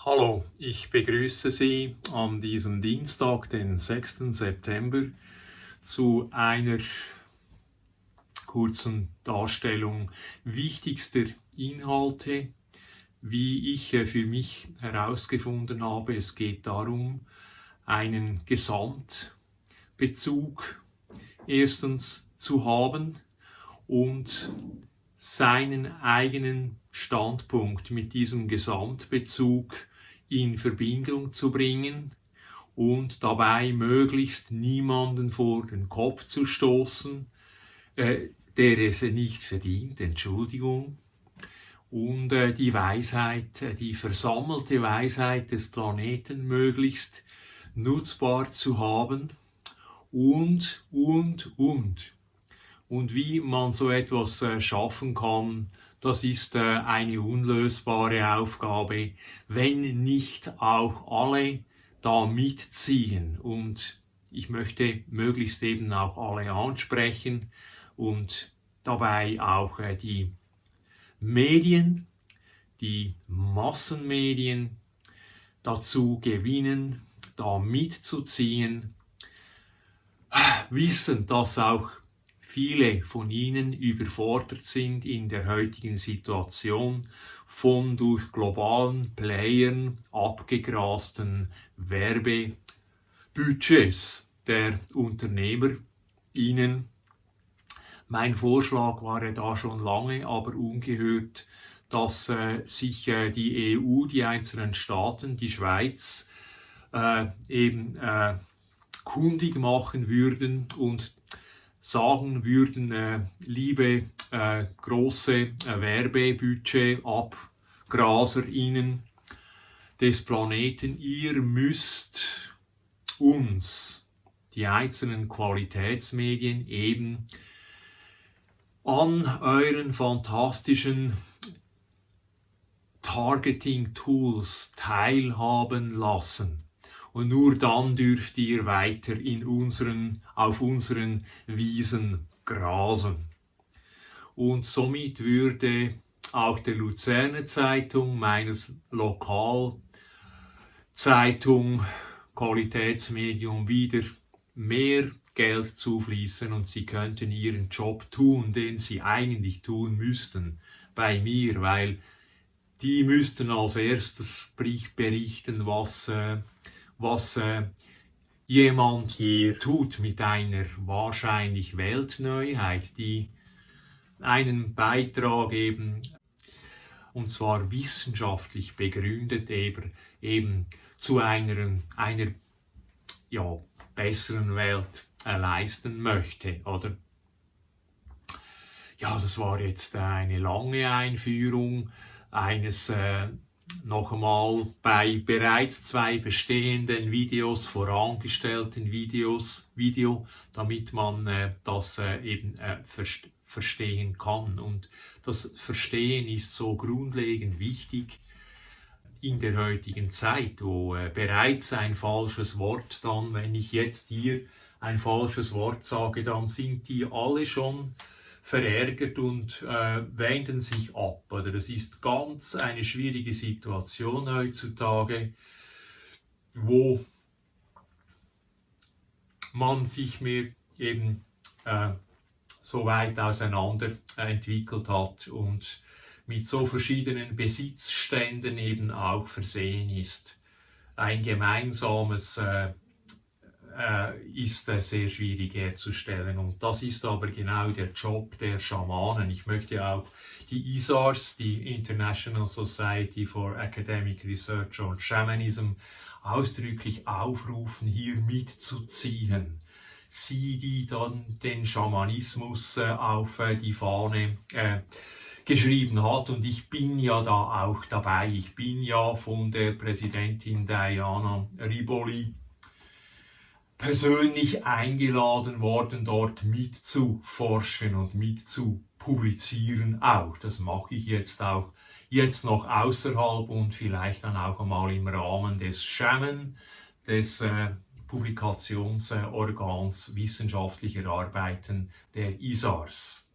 Hallo, ich begrüße Sie an diesem Dienstag, den 6. September, zu einer kurzen Darstellung wichtigster Inhalte, wie ich für mich herausgefunden habe. Es geht darum, einen Gesamtbezug erstens zu haben und seinen eigenen Standpunkt mit diesem Gesamtbezug in Verbindung zu bringen und dabei möglichst niemanden vor den Kopf zu stoßen, der es nicht verdient, Entschuldigung. Und die Weisheit, die versammelte Weisheit des Planeten möglichst nutzbar zu haben und. Und wie man so etwas schaffen kann, das ist eine unlösbare Aufgabe, wenn nicht auch alle da mitziehen. Und ich möchte möglichst eben auch alle ansprechen und dabei auch die Medien, die Massenmedien dazu gewinnen, da mitzuziehen, wissen, dass auch viele von ihnen überfordert sind in der heutigen Situation von durch globalen Playern abgegrasten Werbebudgets der Unternehmer ihnen. Mein Vorschlag war ja da schon lange, aber ungehört, dass sich die EU, die einzelnen Staaten, die Schweiz kundig machen würden und sagen würden, liebe große Werbebudgetabgraserinnen des Planeten, ihr müsst uns, die einzelnen Qualitätsmedien, eben an euren fantastischen Targeting-Tools teilhaben lassen. Und nur dann dürft ihr weiter auf unseren Wiesen grasen. Und somit würde auch der Luzerner Zeitung, meiner Lokalzeitung, Qualitätsmedium, wieder mehr Geld zufließen und sie könnten ihren Job tun, den sie eigentlich tun müssten bei mir, weil die müssten als erstes berichten, was jemand hier tut mit einer wahrscheinlich Weltneuheit, die einen Beitrag eben, und zwar wissenschaftlich begründet, eben zu einer besseren Welt leisten möchte, oder? Ja, das war jetzt eine lange Einführung eines noch einmal bei bereits 2 bestehenden Videos vorangestellten Video, damit man das verstehen kann. Und das Verstehen ist so grundlegend wichtig in der heutigen Zeit, wo bereits ein falsches Wort dann, wenn ich jetzt hier ein falsches Wort sage, dann sind die alle schon verärgert und wenden sich ab. Oder es ist ganz eine schwierige Situation heutzutage, wo man sich mehr eben so weit auseinander entwickelt hat und mit so verschiedenen Besitzständen eben auch versehen ist. Ein gemeinsames ist sehr schwierig herzustellen. Und das ist aber genau der Job der Schamanen. Ich möchte auch die ISARS, die International Society for Academic Research on Shamanism, ausdrücklich aufrufen, hier mitzuziehen. Sie, die dann den Schamanismus auf die Fahne geschrieben hat, und ich bin ja da auch dabei. Ich bin ja von der Präsidentin Diana Riboli persönlich eingeladen worden, dort mitzuforschen und mitzupublizieren auch. Das mache ich jetzt noch außerhalb und vielleicht dann auch einmal im Rahmen des Shaman, des Publikationsorgans wissenschaftlicher Arbeiten der ISARS.